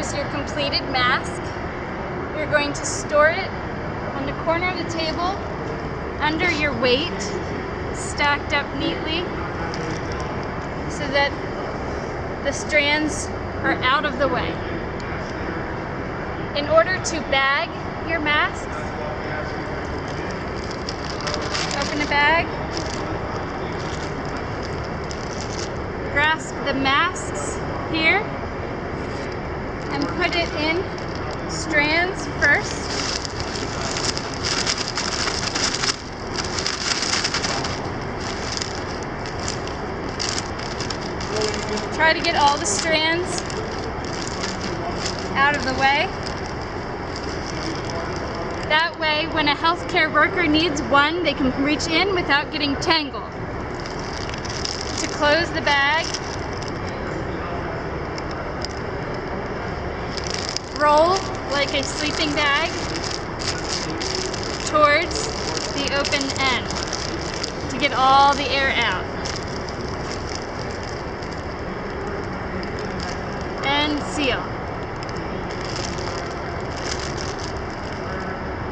Here's your completed mask. You're going to store it on the corner of the table under your weight, stacked up neatly so that the strands are out of the way. In order to bag your masks, open the bag, grasp the masks here, and put it in strands first. Try to get all the strands out of the way. That way, when a healthcare worker needs one, they can reach in without getting tangled. To close the bag, roll like a sleeping bag towards the open end to get all the air out. And seal.